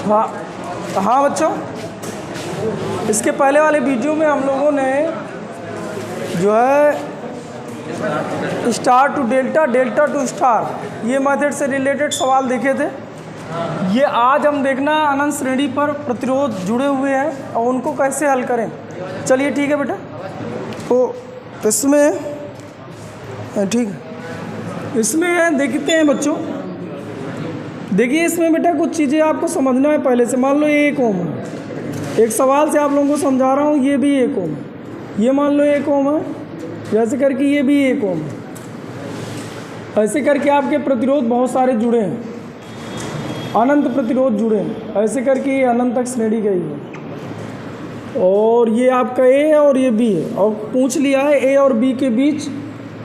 हाँ हाँ बच्चों, इसके पहले वाले वीडियो में हम लोगों ने जो है star to delta, delta to star, ये मेथड से रिलेटेड सवाल देखे थे। ये आज हम देखना अनंत श्रेणी पर प्रतिरोध जुड़े हुए हैं और उनको कैसे हल करें। चलिए ठीक है बेटा। तो इसमें ठीक है, इसमें देखते हैं बच्चों। देखिए इसमें बेटा कुछ चीज़ें आपको समझना है पहले से। मान लो ये 1 ओम है, एक सवाल से आप लोगों को समझा रहा हूँ। ये भी 1 ओम है, ये मान लो 1 ओम है, जैसे करके ये भी 1 ओम है। ऐसे करके आपके प्रतिरोध बहुत सारे जुड़े हैं, अनंत प्रतिरोध जुड़े हैं। ऐसे करके ये अनंत तक श्रेणी गई है। और ये आपका ए है और ये बी है, और पूछ लिया है ए और बी के बीच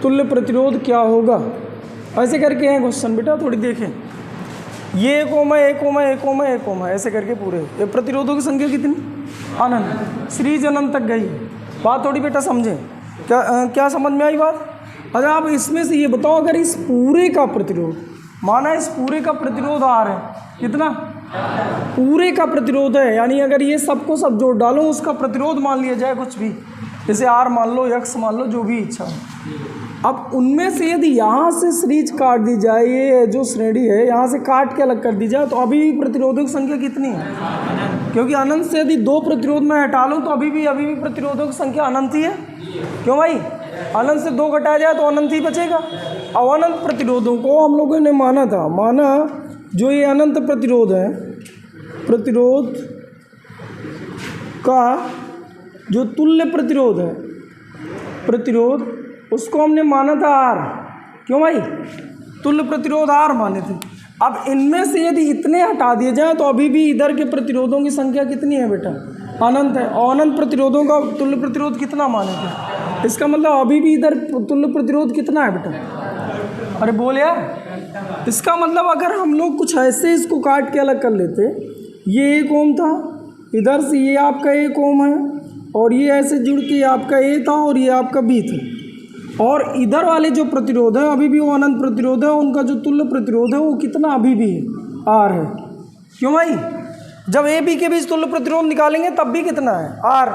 तुल्य प्रतिरोध क्या होगा। ऐसे करके है क्वेश्चन बेटा, थोड़ी देखें। ये 1 ओम है, 1 ओम है, 1 ओम है, 1 ओम है, ऐसे करके पूरे। ये प्रतिरोधों की संख्या कितनी? अनंत, सीरीज अनंत तक गई। बात थोड़ी बेटा समझें। क्या समझ में आई बात? अच्छा आप इसमें से ये बताओ, अगर इस पूरे का प्रतिरोध, माना इस पूरे का प्रतिरोध आर है, कितना? पूरे का प्रतिरोध है, यानी अगर ये सबको सब जोड़ डालो, उसका प्रतिरोध मान लिया जाए कुछ भी, जैसे आर मान लो, एक्स मान लो, जो भी इच्छा हो। अब उनमें से यदि यहाँ से सीरीज काट दी जाए, ये जो श्रेणी है यहाँ से काट के अलग कर दी जाए, तो अभी भी प्रतिरोधों की संख्या कितनी है? क्योंकि अनंत से यदि 2 प्रतिरोध में हटा लूँ तो अभी भी प्रतिरोधों की संख्या अनंत ही है। क्यों भाई? अनंत से 2 घटाया जाए तो अनंत ही बचेगा। और अनंत प्रतिरोधों को हम लोगों ने माना जो ये अनंत प्रतिरोध है, प्रतिरोध का जो तुल्य प्रतिरोध है, प्रतिरोध उसको हमने माना था आर। क्यों भाई? तुल्य प्रतिरोध आर माने थे। अब इनमें से यदि इतने हटा दिए जाए तो अभी भी इधर के प्रतिरोधों की संख्या कितनी है बेटा? अनंत है। और अनंत प्रतिरोधों का तुल्य प्रतिरोध कितना माने थे? इसका मतलब अभी भी इधर तुल्य प्रतिरोध कितना है बेटा? अरे बोल यार। इसका मतलब अगर हम लोग कुछ ऐसे इसको काट के अलग कर लेते, ये 1 ओम था, इधर से ये आपका 1 ओम है, और ये ऐसे जुड़ के आपका ए था और ये आपका बी था, और इधर वाले जो प्रतिरोध है अभी भी वो अनंत प्रतिरोध है, उनका जो तुल्य प्रतिरोध है वो कितना अभी भी है? आर है। क्यों भाई? जब ए बी के बीच तुल्य प्रतिरोध निकालेंगे तब भी कितना है? आर।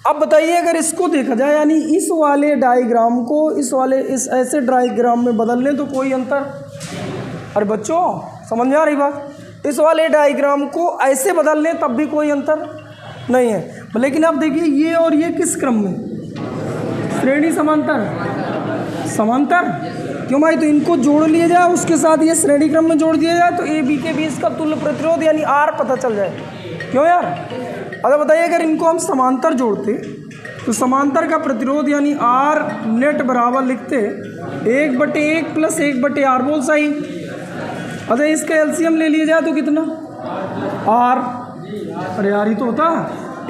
अब बताइए अगर इसको देखा जाए, यानी इस वाले डायग्राम को इस ऐसे डायग्राम में बदल लें तो कोई अंतर? अरे बच्चों समझ में आ रही बात? इस वाले डायग्राम को ऐसे बदल लें तब भी कोई अंतर नहीं है। लेकिन अब देखिए ये और ये किस क्रम में? श्रेणी समांतर, समांतर। क्यों भाई? तो इनको जोड़ लिया जाए, उसके साथ ये श्रेणी क्रम में जोड़ दिया जाए तो ए बी के बीच का तुल्य प्रतिरोध यानी आर पता चल जाए। क्यों यार? अच्छा बताइए अगर इनको हम समांतर जोड़ते तो समांतर का प्रतिरोध यानी आर नेट बराबर लिखते 1/1 + 1/r। बोल सही। अच्छा इसका एलसीएम ले लिया जाए तो कितना? आर। अरे यार ही तो होता,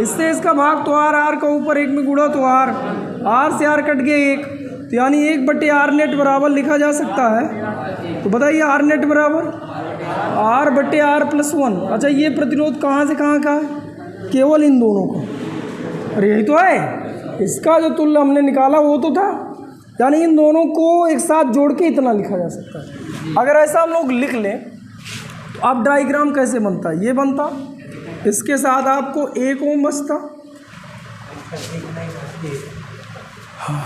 इससे इसका भाग तो आर का ऊपर 1 में गुणा तो आर से आर कट गया 1, तो यानी 1/r नेट बराबर लिखा जा सकता है। तो बताइए आर नेट बराबर r/r + 1। अच्छा ये प्रतिरोध कहाँ से कहाँ का है? केवल इन दोनों को। अरे यही तो है, इसका जो तुल्य हमने निकाला वो तो था, यानी इन दोनों को एक साथ जोड़ के इतना लिखा जा सकता है। अगर ऐसा हम लोग लिख लें तो अब डायग्राम कैसे बनता है? ये बनता, इसके साथ आपको 1 ओम बचता, हाँ।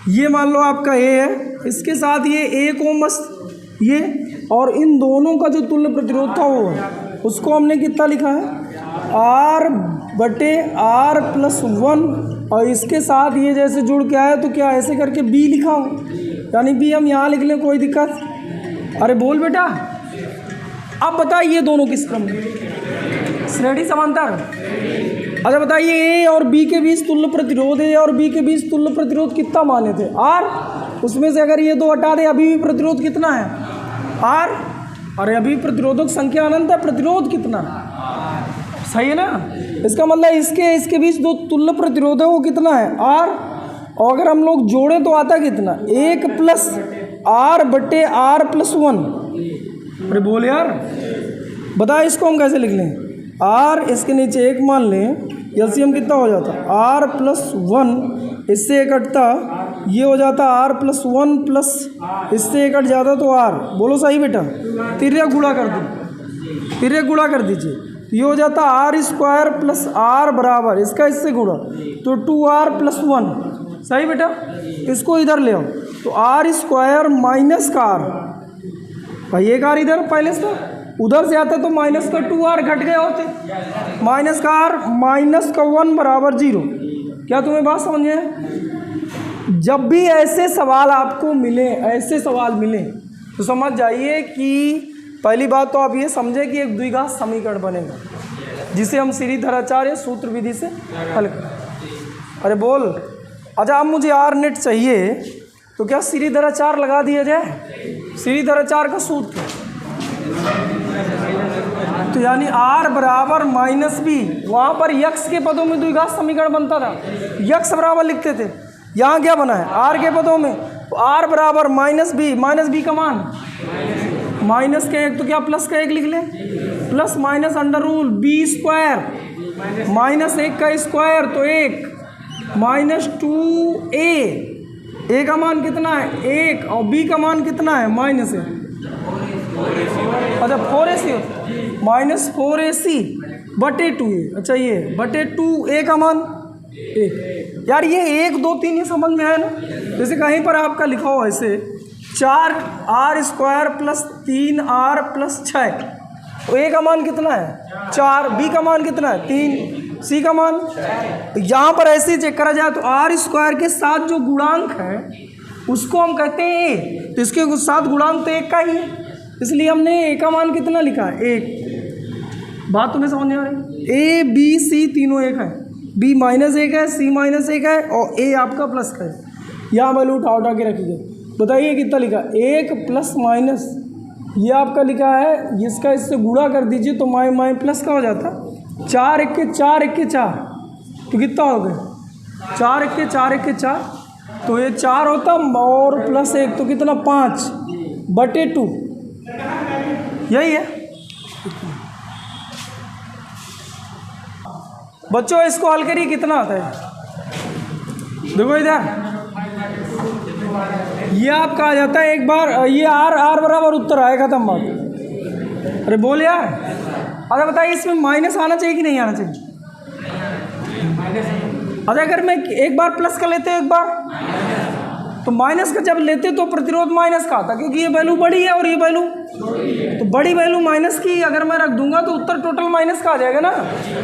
ये मान लो आपका ए है, इसके साथ ये 1 ओम बस ये, और इन दोनों का जो तुल्य प्रतिरोध था वो है, उसको हमने कितना लिखा है? r/r + 1, और इसके साथ ये जैसे जुड़ के आया तो क्या ऐसे करके b लिखा हो, यानी b हम यहाँ लिख लें, कोई दिक्कत? अरे बोल बेटा। अब बताइए दोनों किस क्रम में? श्रेणी समांतर। अच्छा बताइए ए और बी के बीच तुल्य प्रतिरोध, ए और बी के बीच तुल्य प्रतिरोध कितना माने थे? आर। उसमें से अगर ये 2 हटा दें अभी भी प्रतिरोध कितना है? आर। अरे अभी प्रतिरोधों की संख्या अनंत है, प्रतिरोध कितना? सही है ना? इसका मतलब इसके बीच 2 तुल्य प्रतिरोध है, वो कितना है? आर। और अगर हम लोग जोड़ें तो आता कितना? 1 + r/r + 1। अरे बोल यार, बता इसको हम कैसे लिख लें? आर इसके नीचे 1 मान लें, एलसीएम कितना हो जाता? r + 1, इससे 1 कटता, ये हो जाता r + 1 प्लस इससे 1 कट जाता तो r। बोलो सही बेटा? तिर्यक गुणा कर दो, फिर ये गुणा कर दीजिए, ये हो जाता आर स्क्वायर प्लस आर बराबर इसका इससे गुणा, तो 2r प्लस 1। सही बेटा, इसको इधर ले आओ, तो आर स्क्वायर माइनस का आर, भाई एक आर इधर पहले से उधर से आता तो माइनस का 2r घट गए होते, माइनस का आर माइनस का 1 बराबर 0। क्या तुम्हें बात समझ में है? जब भी ऐसे सवाल आपको मिले, ऐसे सवाल मिले तो समझ जाइए कि पहली बात तो आप ये समझे कि एक द्विघात समीकरण बनेगा जिसे हम श्रीधराचार्य सूत्र विधि से हल करें। अरे बोल, अच्छा अब मुझे आर नेट चाहिए तो क्या श्रीधराचार्य लगा दिया जाए? श्रीधराचार्य का सूत्र तो यानी आर बराबर माइनस बी, वहाँ पर यक्स के पदों में द्विघात समीकरण बनता था, यक्स बराबर लिखते थे। यहाँ क्या बना है? आर के पदों में, तो आर बराबर माइनस बी का मान माइनस का 1, तो क्या प्लस का 1 लिख लें, plus minus under root B square minus 1 का स्क्वायर तो 1 माइनस 2a का मान कितना है 1 और b का मान कितना है माइनस 1, अच्छा 4ac माइनस 4ac बटे 2a, अच्छा ये बटे 2a का मान 1। यार ये 1 2 3 ये समझ में आया ना? जैसे कहीं पर आपका लिखा हो ऐसे 4r square plus 3r plus 6, तो a का मान कितना है 4, b का मान कितना है 3, c का मान, तो यहाँ पर ऐसे ही चेक करा जाए तो r स्क्वायर के साथ जो गुणांक है उसको हम कहते हैं a, तो इसके साथ गुणांक तो 1 का ही है, इसलिए हमने a का मान कितना लिखा है 1। बात तुम्हें समझ में आ रही है? a b c तीनों 1 है, b माइनस 1 है, c माइनस 1 है और a आपका प्लस का है। यहाँ वैल्यू उठा के रखिए, बताइए कितना लिखा 1 प्लस माइनस ये आपका लिखा है, इसका इससे गुणा कर दीजिए तो माइ प्लस का हो जाता 4 1 के 4 1 के 4, तो कितना हो गया 4 1 के 4 1 के 4, तो ये 4 होता और प्लस 1 तो कितना 5 बटे 2, यही है बच्चों। इसको हल करिए कितना आता है, देखो इधर ये आपका आ जाता है एक बार, ये आर बराबर उत्तर आए, खत्म बात। अरे बोल यार, अरे बताइए इसमें माइनस आना चाहिए कि नहीं आना चाहिए? अच्छा अगर मैं एक बार प्लस का लेते एक बार, तो माइनस का जब लेते तो प्रतिरोध माइनस का आता, क्योंकि ये वैल्यू बड़ी है और ये वैल्यू, तो बड़ी वैल्यू माइनस की अगर मैं रख दूंगा तो उत्तर टोटल माइनस का आ जाएगा ना।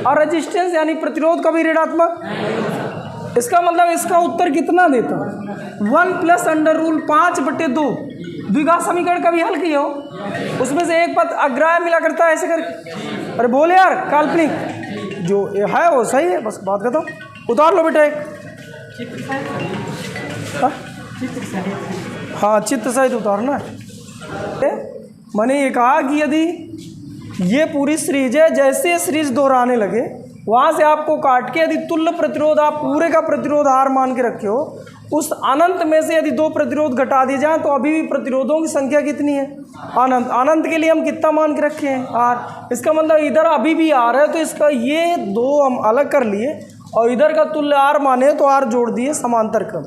और रेजिस्टेंस यानी प्रतिरोध का भी ऋणात्मक, इसका मतलब इसका उत्तर कितना देता 1 प्लस अंडर रूल 5 बटे 2। द्विघात समीकरण कभी हल किया हो, उसमें से एक पद अग्राह्य मिला करता है ऐसे करके। अरे बोले यार, काल्पनिक जो है वो सही है, बस बात करता हूँ। उतार लो बेटा एक, हाँ चित्र सहित उतारना है। मैंने ये कहा कि यदि ये पूरी सीरीज है, जैसे सीरीज दोहराने लगे वहाँ से आपको काट के यदि तुल्य प्रतिरोध आप पूरे का प्रतिरोध आर मान के रखे हो, उस अनंत में से यदि 2 प्रतिरोध घटा दिए जाएँ तो अभी भी प्रतिरोधों की संख्या कितनी है अनंत। अनंत के लिए हम कितना मान के रखे हैं आर, इसका मतलब इधर अभी भी आर है, तो इसका ये 2 हम अलग कर लिए और इधर का तुल्य आर माने तो आर जोड़ दिए समांतर क्रम।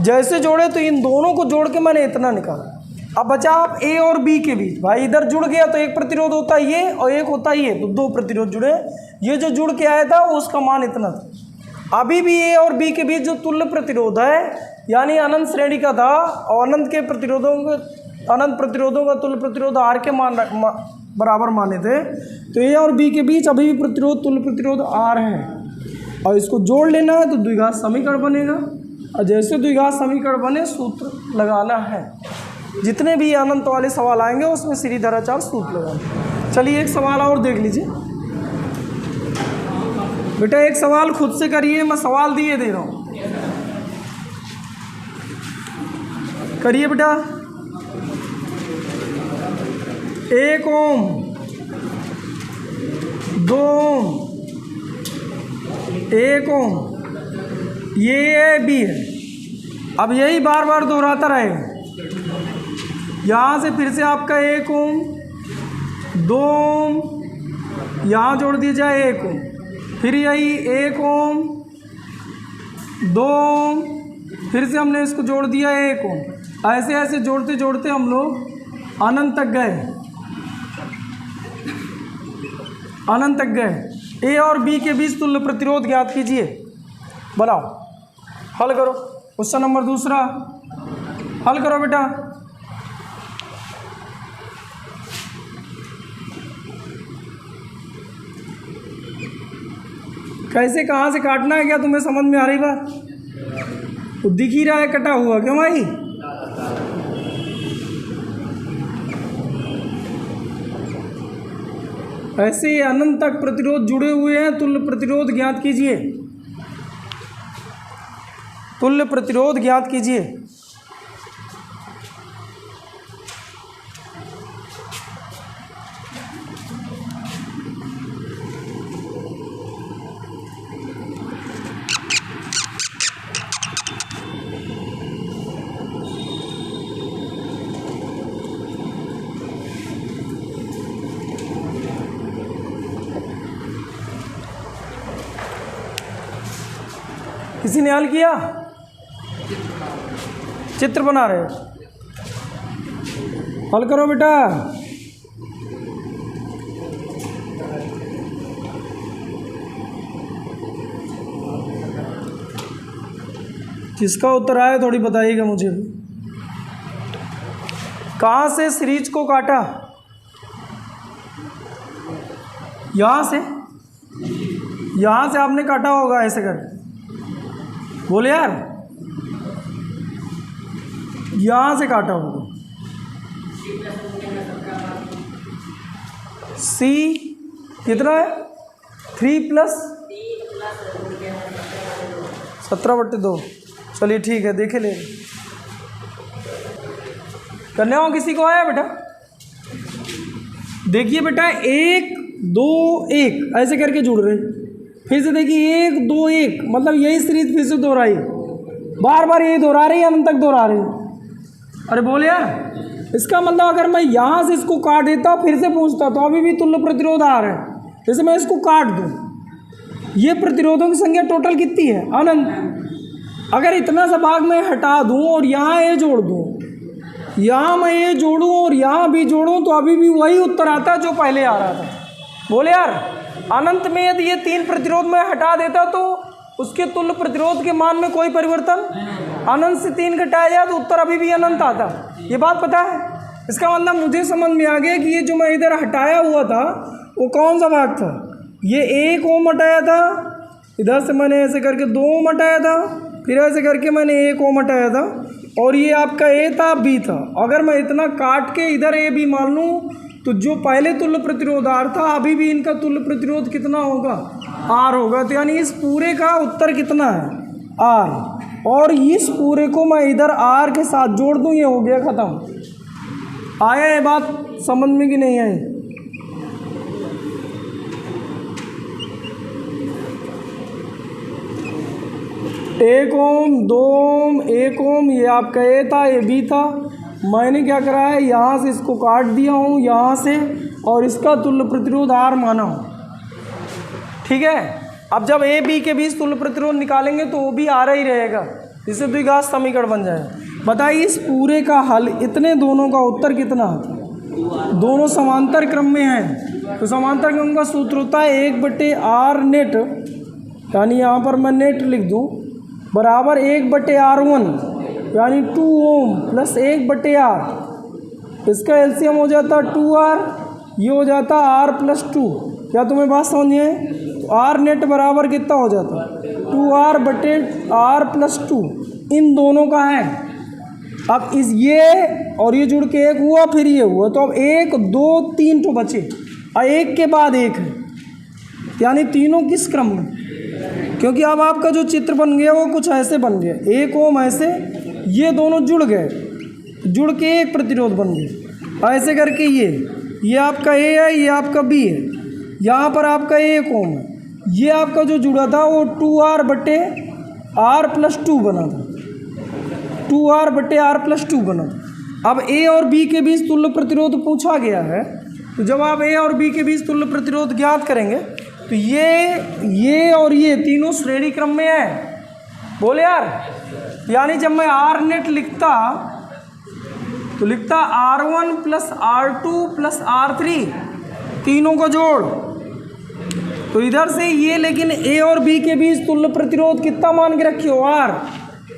जैसे जोड़े तो इन दोनों को जोड़ के मैंने इतना निकाला। अब बचा आप ए और बी के बीच, भाई इधर जुड़ गया तो एक प्रतिरोध होता है ये और एक होता है ये, तो 2 प्रतिरोध जुड़े। ये जो जुड़ के आया था उसका मान इतना था। अभी भी ए और बी के बीच जो तुल्य प्रतिरोध है यानी अनंत श्रेणी का था, और अनंत के प्रतिरोधों को, अनंत प्रतिरोधों का तुल्य प्रतिरोध आर के मान बराबर माने थे, तो ए और बी के बीच अभी भी प्रतिरोध तुल्य प्रतिरोध आर है और इसको जोड़ लेना है तो द्विघात समीकरण बनेगा। और जैसे द्विघात समीकरण बने सूत्र लगाना है। जितने भी अनंत वाले सवाल आएंगे उसमें श्रीधराचार्य सूत्र लगाना। चलिए एक सवाल और देख लीजिए बेटा, एक सवाल खुद से करिए, मैं सवाल दिए दे रहा हूँ, करिए बेटा। 1 ओम 2 ओम 1 ओम ये बी है। अब यही बार बार दोहराता रहेगा। यहाँ से फिर से आपका 1 ओम 2 ओम, यहाँ जोड़ दिया जाए 1 ओम, फिर यही 1 ओम 2 ओम, फिर से हमने इसको जोड़ दिया 1 ओम। ऐसे ऐसे जोड़ते जोड़ते हम लोग अनंत तक गए। अनंत तक गए। ए और बी के बीच तुल्य प्रतिरोध ज्ञात कीजिए। बनाओ, हल करो। क्वेश्चन नंबर दूसरा हल करो बेटा। कैसे कहाँ से काटना है, क्या तुम्हें समझ में आ रही बात? वो दिख ही रहा है कटा हुआ, क्यों भाई? ऐसे अनंत तक प्रतिरोध जुड़े हुए हैं, तुल्य प्रतिरोध ज्ञात कीजिए। तुल्य प्रतिरोध ज्ञात कीजिए। किसी ने हल किया? चित्र बना रहे हो, हल करो बेटा। किसका उत्तर आया थोड़ी बताइएगा मुझे। कहाँ से सीरीज को काटा? यहाँ से आपने काटा होगा ऐसे कर। बोले यार, यहाँ से काटा होगा। सी कितना है? 3+17/2। चलिए ठीक है, देखे ले। करने हो किसी को आया बेटा? देखिए बेटा, 1 2 1 ऐसे करके जुड़ रहे। फिर से देखिए 1 2 1, मतलब यही सीरीज फिर से दोहराई, बार बार यही दोहरा रही है, अनंत तक दोहरा रही। अरे बोल यार, इसका मतलब अगर मैं यहाँ से इसको काट देता फिर से पूछता तो अभी भी तुल्य प्रतिरोध आ रहा है। जैसे मैं इसको काट दूँ, ये प्रतिरोधों की संख्या टोटल कितनी है? अनंत। अगर इतना सा भाग मैं हटा दूँ और यहाँ ए जोड़ दूँ, यहाँ मैं ए जोड़ूँ और यहाँ भी जोड़ूँ, तो अभी भी वही उत्तर आता है जो पहले आ रहा था। बोले यार, अनंत में यदि ये 3 प्रतिरोध मैं हटा देता तो उसके तुल्य प्रतिरोध के मान में कोई परिवर्तन, अनंत से 3 घटाया जाए तो उत्तर अभी भी अनंत आता। ये बात पता है? इसका मतलब मुझे समझ में आ गया कि ये जो मैं इधर हटाया हुआ था वो कौन सा भाग था। ये 1 ओम हटाया था, इधर से मैंने ऐसे करके 2 ओम हटाया था, फिर ऐसे करके मैंने 1 ओम हटाया था, और ये आपका ए था, बी था। अगर मैं इतना काट के इधर ए बी मान लूँ तो जो पहले तुल्य प्रतिरोध आर था, अभी भी इनका तुल्य प्रतिरोध कितना होगा? आर होगा। तो यानी इस पूरे का उत्तर कितना है? आर। और इस पूरे को मैं इधर आर के साथ जोड़ दूँ, ये हो गया ख़त्म। आया ये बात समझ में कि नहीं आई? 1 ओम 2 ओम 1 ओम, ये आपका ए था, ये बी था। मैंने क्या करा है, यहाँ से इसको काट दिया हूँ यहाँ से, और इसका तुल्य प्रतिरोध आर माना हूँ। ठीक है, अब जब ए बी के बीच तुल्य प्रतिरोध निकालेंगे तो वो भी आर ही रहेगा, जिससे द्विघात समीकरण बन जाए। बताइए इस पूरे का हल, इतने दोनों का उत्तर कितना? दोनों समांतर क्रम में हैं, तो समांतर क्रम का सूत्र होता है 1/r नेट, यानी यहाँ पर मैं नेट लिख दूँ, बराबर 1/r1, यानी 2 ओम प्लस 1/r। इसका एलसीएम हो जाता 2r, ये हो जाता r+2। क्या तुम्हें बात समझ में है? आर नेट बराबर कितना हो जाता? 2r/r+2। इन दोनों का है। अब इस ये और ये जुड़ के 1 हुआ, फिर ये हुआ, तो अब 1 2 3 तो बचे, और 1 के बाद 1 है, यानी तीनों किस क्रम में? क्योंकि अब आपका जो चित्र बन गया वो कुछ ऐसे बन गया, 1 ओम ऐसे, ये दोनों जुड़ गए, जुड़ के एक प्रतिरोध बन गए। ऐसे करके ये आपका ए है, ये आपका बी है, यहाँ पर आपका 1 ओम है, ये आपका जो जुड़ा था वो 2r/r+2 बना था, 2r/r+2 बना था। अब ए और बी के बीच तुल्य प्रतिरोध पूछा गया है, तो जब आप ए और बी के बीच तुल्य प्रतिरोध ज्ञात करेंगे तो ये और ये तीनों श्रेणी क्रम में है। बोले यार, यानी जब मैं आर नेट लिखता तो लिखता R1 + R2 + R3, तीनों का जोड़, तो इधर से ये, लेकिन ए और बी के बीच तुल्य प्रतिरोध कितना मान के रखियो, आर।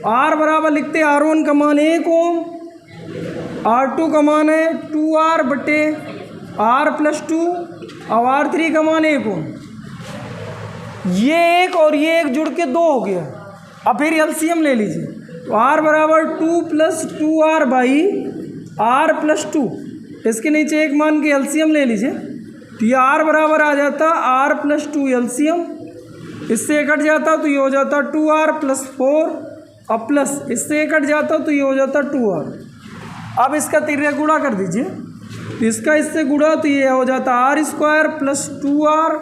आर बराबर लिखते R1 का मान 1 ओम, R2 का मान है 2R बटे R+2 और R3 का मान 1 ओम। ये एक और ये एक जुड़ के 2 हो गया। अब फिर एलसीएम ले लीजिए, तो R बराबर 2 + 2R बाई R+2, इसके नीचे एक मान के एलसीएम ले लीजिए, तो ये R बराबर आ जाता R+2 एलसीएम, इससे कट जाता तो ये हो जाता 2R + 4 और प्लस इससे कट जाता तो ये हो जाता 2R। अब इसका तिर्यक गुणा कर दीजिए, तो इसका इससे गुणा तो ये हो जाता R² + 2R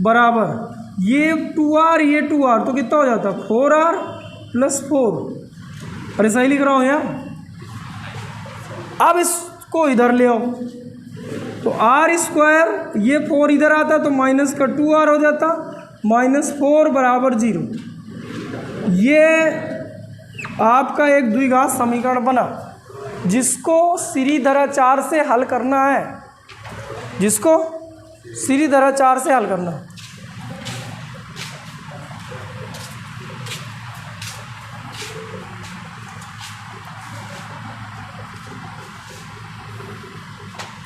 बराबर ये 2R ये 2R, तो कितना हो जाता 4R + 4। अरे सही लिख रहा हूँ यार। अब इसको इधर ले आओ, तो R² ये 4 इधर आता तो माइनस का 2R हो जाता, -4 बराबर 0। ये आपका एक द्विघात समीकरण बना, जिसको श्रीधराचार्य से हल करना है, जिसको श्रीधराचार्य से हल करना है।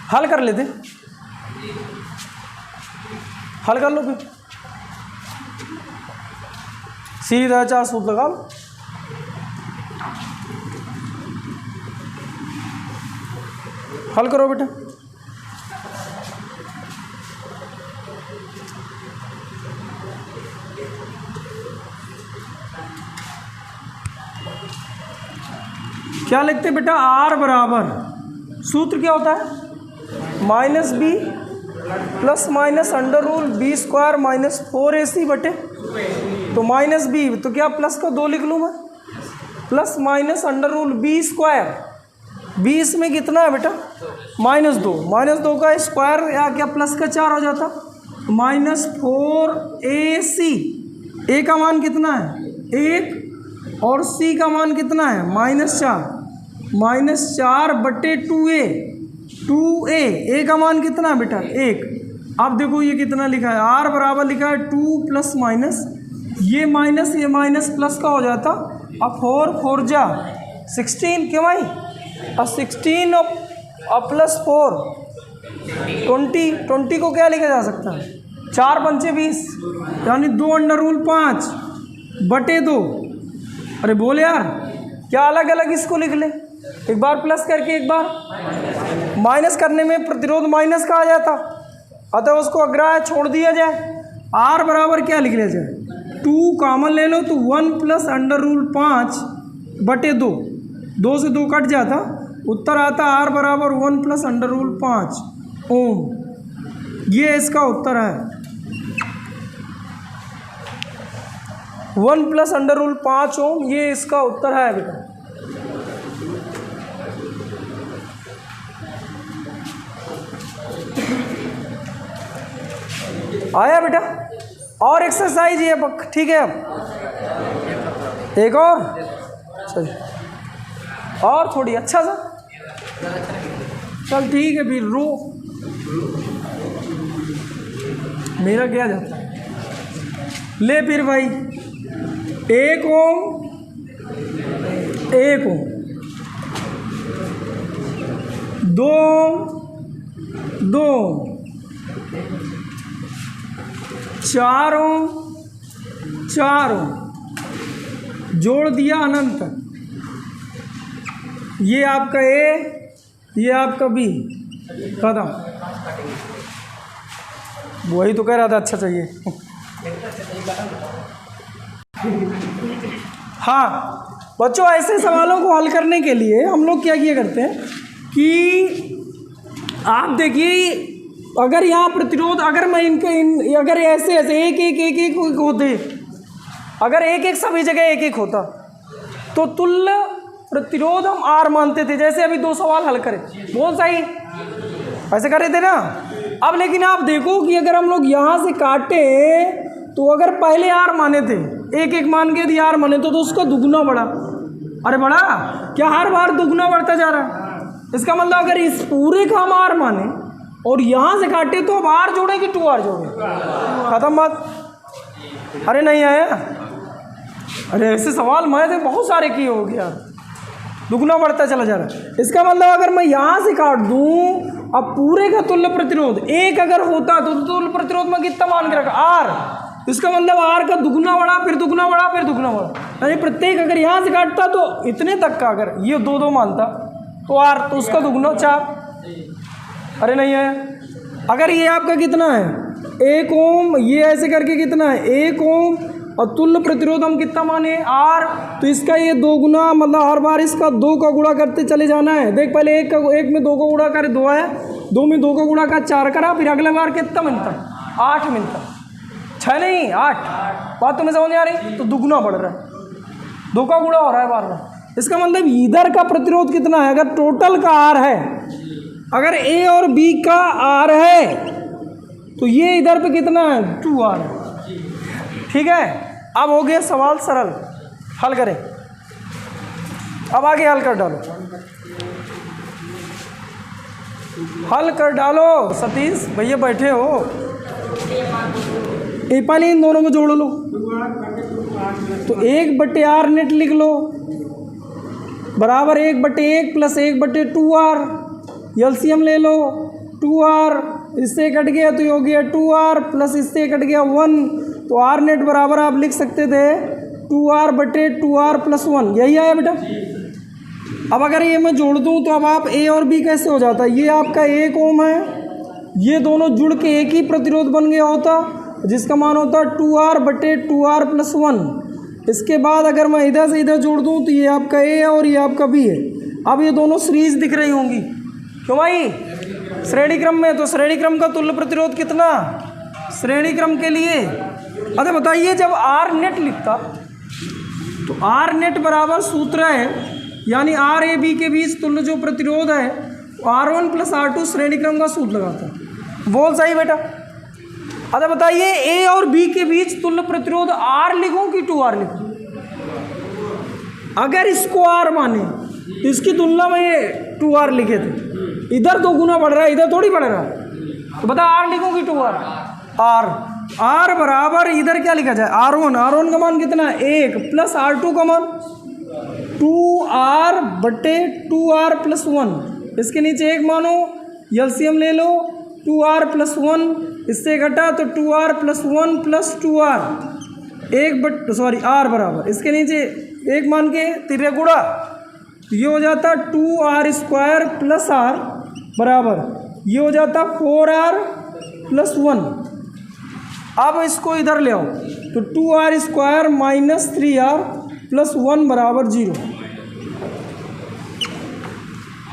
हल कर लेते, हल कर लो फिर, श्रीधराचार्य सूत्र लगा लो। हल करो बेटा। क्या लिखते बेटा, R बराबर सूत्र क्या होता है, -b ± √b² - 4ac बटे, तो -b तो क्या प्लस का 2 लिख लूँ मैं, प्लस माइनस √b²। b इसमें कितना है बेटा, -2, -2 का स्क्वायर या क्या प्लस का 4 हो जाता, -4ac। a का मान कितना है 1 और c का मान कितना है -4 बटे 2a। 2a, a का मान कितना है बेटा 1। अब देखो ये कितना लिखा है, r बराबर लिखा है 2 प्लस माइनस, ये माइनस प्लस का हो जाता, अब 4 4 जा 16 क्यों भाई, अब 16 और प्लस 4 20 को क्या लिखा जा सकता है, 4 पंचे 20, यानी 2√5 बटे 2। अरे बोल यार, क्या अलग अलग इसको लिख ले, एक बार प्लस करके एक बार माइनस करने में प्रतिरोध माइनस का आ जाता, अतः उसको अग्राह्य छोड़ दिया जाए। R बराबर क्या लिख लिया जाए, 2 कॉमन ले लो तो 1 प्लस √5 बटे 2, 2 से 2 कट जाता, उत्तर आता R बराबर 1 प्लस √5 ओम। ये इसका उत्तर है, 1 प्लस √5 ओम, ये इसका उत्तर है बेटा। आया बेटा, और एक्सरसाइज ये ठीक है। अब एक और चल, और थोड़ी अच्छा सा चल, ठीक है फिर रो, मेरा क्या जाता है, ले फिर भाई 1 ओम 2 ओम 2 ओम 4 ओम 4 ओम, जोड़ दिया अनंत तक, ये आपका A, ये आपका B, खत्म। वही तो कह रहा था अच्छा चाहिए। हाँ बच्चों, ऐसे सवालों को हल करने के लिए हम लोग क्या किया करते हैं कि आप देखिए, अगर यहाँ प्रतिरोध, अगर मैं अगर ऐसे एक होते, अगर एक सभी जगह एक होता, तो तुल्य प्रतिरोध हम R मानते थे। जैसे अभी 2 सवाल हल करें, बहुत सही ऐसे कर रहे थे ना। अब लेकिन आप देखो कि अगर हम लोग यहाँ से काटे, तो अगर पहले R माने थे, एक मान के यदि R माने तो उसका दुगुना बढ़ा। अरे बढ़ा क्या, हर बार दुगुना बढ़ता जा रहा है। इसका मतलब अगर इस पूरे का हम R माने और यहाँ से काटे तो अब आर जोड़े कि 2r जोड़े? खत्म बात। अरे नहीं आया? अरे ऐसे सवाल मैं तो बहुत सारे किए हो गया, दुगना बढ़ता चला जा रहा है। इसका मतलब अगर मैं यहाँ से काट दूँ, अब पूरे का तुल्य प्रतिरोध एक अगर होता तो तुल्य प्रतिरोध में कितना मान के रखा? आर। इसका मतलब आर का दुगना बढ़ा, फिर दुगना बढ़ा, फिर दुगना बढ़ा, यानी प्रत्येक अगर यहाँ से काटता तो इतने तक का अगर ये 2 मानता तो आर, तो उसका दुगना 4। अरे नहीं है? अगर ये आपका कितना है 1 ओम, ये ऐसे करके कितना है 1 ओम, और तुल्य प्रतिरोध हम कितना माने आर, तो इसका ये 2 गुना, मतलब हर बार इसका 2 का गुणा करते चले जाना है। देख पहले 1 में 2 का गुणा करे 2 है, 2 में 2 का गुणा का 4 करा, फिर अगला बार कितना मिलता? 8 मिलता। 6 नहीं 8। बात तुम्हें समझ आ रही? तो दुगुना बढ़ रहा है, 2 का गुणा हो रहा है बार बार। इसका मतलब इधर का प्रतिरोध कितना है? अगर टोटल का आर है, अगर ए और बी का आर है, तो ये इधर पे कितना है 2r। ठीक है, अब हो गया सवाल सरल, हल करें। अब आगे हल कर डालो, हल कर डालो। सतीश भैया बैठे हो, पहले इन दोनों को जोड़ लो, तो 1/r नेट लिख लो बराबर 1/1 प्लस 1/2r। एलसीएम ले लो, 2r इससे कट गया तो ये हो गया 2r, प्लस इससे कट गया 1, तो आर नेट बराबर आप लिख सकते थे 2r/2r + 1। यही आया बेटा। अब अगर ये मैं जोड़ दूं तो अब आप ए और बी कैसे हो जाता है? ये आपका 1 ओम है, ये दोनों जुड़ के एक ही प्रतिरोध बन गया होता, जिसका मान होता 2r/2r + 1। इसके बाद अगर मैं इधर से इधर जोड़ दूं तो ये आपका ए है और ये आपका बी है। अब ये दोनों सीरीज दिख रही होंगी, क्यों भाई? श्रेणी क्रम में। तो श्रेणी क्रम का तुल्य प्रतिरोध कितना श्रेणी क्रम के लिए? अच्छा बताइए, जब आर नेट लिखता तो आर नेट बराबर सूत्र है, यानी आर ए बी के बीच तुल्य जो प्रतिरोध है R1 + R2 श्रेणी क्रम का सूत्र लगाता। बोल सही बेटा। अच्छा बताइए, ए और बी के बीच तुल्य प्रतिरोध आर लिखूं कि 2r लिखूं? अगर इसको आर माने तो इसकी तुलना में ये 2r लिखे थे, इधर 2 गुना बढ़ रहा है, इधर थोड़ी बढ़ रहा है, तो बता आर लिखूं कि 2r? आर बराबर इधर क्या लिखा जाए R1 का मान कितना है 1, प्लस R2 का मान 2r/2r + 1। इसके नीचे 1 मानो, एलसीएम ले लो, 2r + 1 इससे घटा तो 2r + 1 + 2r, R बराबर इसके नीचे 1 मान के तिर्य गुणा, तो ये हो जाता 2r² + r बराबर ये हो जाता 4r + 1। अब इसको इधर ले आओ तो 2r² - 3r + 1 बराबर 0,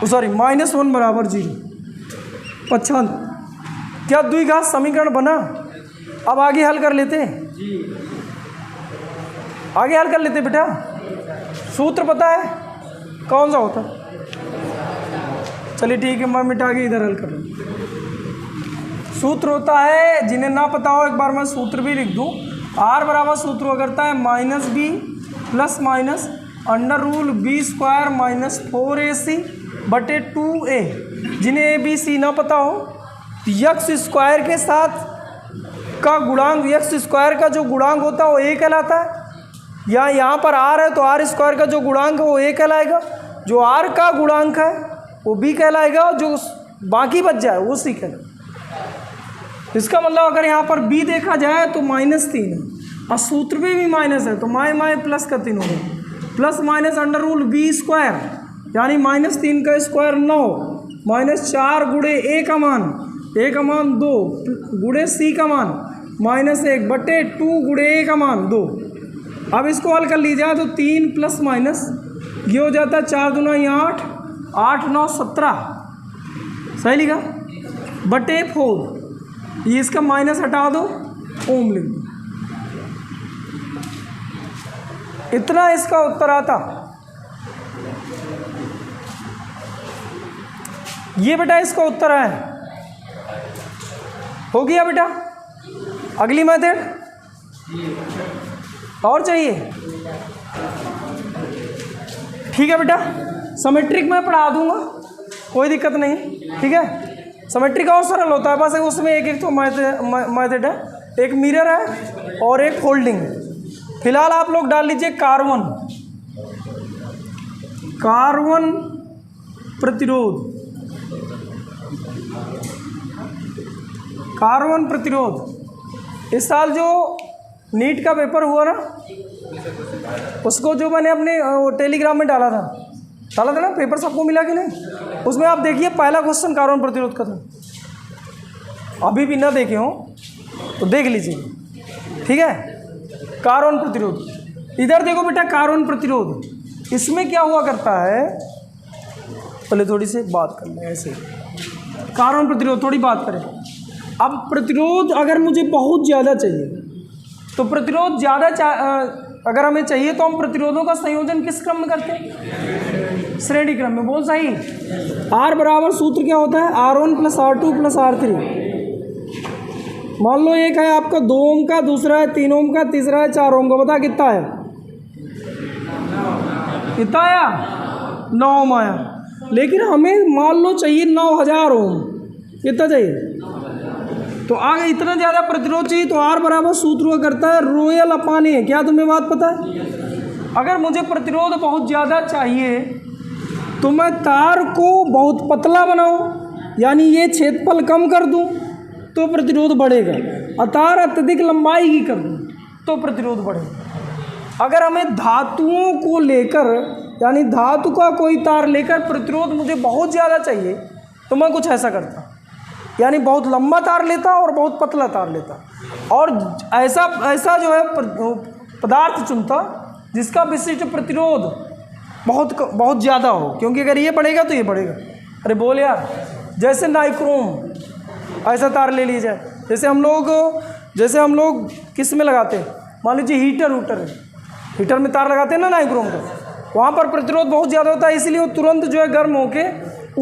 -1 बराबर 0। अच्छा, क्या द्विघात समीकरण बना? अब आगे हल कर लेते हैं, आगे हल कर लेते बेटा। सूत्र पता है कौन सा होता? चलिए ठीक है, मैं मिटा के इधर हल कर लूँ। सूत्र होता है, जिन्हें ना पता हो एक बार मैं सूत्र भी लिख दूँ। आर बराबर सूत्र हुआ करता है -b + √b² - 4ac/2a। जिन्हें ए बी सी ना पता हो, x² के साथ का गुणांक, x² का जो गुणांक होता है वो a कहलाता है, या यहाँ पर r है तो r² का जो गुणांक है वो a कहलाएगा, जो r का गुणांक है वो b कहलाएगा, जो बाकी बच जाए वो c कहलाएगा। इसका मतलब अगर यहाँ पर b देखा जाए तो -3 है, और सूत्र में भी माइनस है, तो माए प्लस का 3 होगा, प्लस माइनस √b², यानी -3 का स्क्वायर 9, -4 गुणे a का मान 2 गुणे c का मान -1/2 गुणे a का मान 2। अब इसको हल कर लीजिए तो 3 प्लस माइनस ये हो जाता है 4 दूना 8, 8 9 17, सही लिखा, /4। ये इसका माइनस हटा दो, ओम लिख दो। इतना इसका उत्तर आता। ये बेटा इसका उत्तर है, हो गया बेटा। अगली मेथड और चाहिए? ठीक है बेटा, सिमेट्रिक मैं पढ़ा दूंगा, कोई दिक्कत नहीं, ठीक है। सिमेट्री का और सरल होता है, बस उसमें एक एक तो मेथड है, एक मिरर है और एक फोल्डिंग। फिलहाल आप लोग डाल लीजिए कार्बन प्रतिरोध, कार्बन प्रतिरोध। इस साल जो नीट का पेपर हुआ ना, उसको जो मैंने अपने टेलीग्राम में डाला था ना, पेपर सबको मिला कि नहीं? उसमें आप देखिए पहला क्वेश्चन कार्बन प्रतिरोध का था। अभी भी ना देखे हो तो देख लीजिए, ठीक है। कार्बन प्रतिरोध, इधर देखो बेटा, कार्बन प्रतिरोध, इसमें क्या हुआ करता है, पहले थोड़ी सी बात कर लें ऐसे। कार्बन प्रतिरोध थोड़ी बात करें। अब प्रतिरोध अगर मुझे बहुत ज़्यादा चाहिए, तो प्रतिरोध ज़्यादा अगर हमें चाहिए तो हम प्रतिरोधों का संयोजन किस क्रम में करते हैं? श्रेणी क्रम में। बोल सही। R बराबर सूत्र क्या होता है? R1 + R2 + R3। मान लो एक है आपका 2 ओम का, दूसरा है 3 ओम का, तीसरा है 4 ओम का। बता कितना है? कितना आया? 9 ओम आया। लेकिन हमें मान लो चाहिए 9000 ओम। कितना चाहिए? तो आगे इतना ज़्यादा प्रतिरोध चाहिए, तो R बराबर सूत्र हुआ करता है ρL / A। क्या तुम्हें बात पता है? अगर मुझे प्रतिरोध बहुत ज़्यादा चाहिए तो मैं तार को बहुत पतला बनाऊं, यानी ये क्षेत्रफल कम कर दूं तो प्रतिरोध बढ़ेगा, और तार अत्यधिक लंबाई की कर दूं तो प्रतिरोध बढ़ेगा। अगर हमें धातुओं को लेकर, यानी धातु का कोई तार लेकर प्रतिरोध मुझे बहुत ज़्यादा चाहिए, तो मैं कुछ ऐसा करता, यानी बहुत लंबा तार लेता और बहुत पतला तार लेता, और ऐसा जो है पदार्थ चुनता जिसका विशिष्ट प्रतिरोध बहुत ज़्यादा हो, क्योंकि अगर ये बढ़ेगा तो ये बढ़ेगा। अरे बोल यार, जैसे नाइक्रोम ऐसा तार ले लीजिए। जैसे हम लोग किस में लगाते हैं, मान लीजिए हीटर में तार लगाते हैं ना नाइक्रोम का, वहाँ पर प्रतिरोध बहुत ज़्यादा होता है, इसलिए वो तुरंत जो है गर्म होके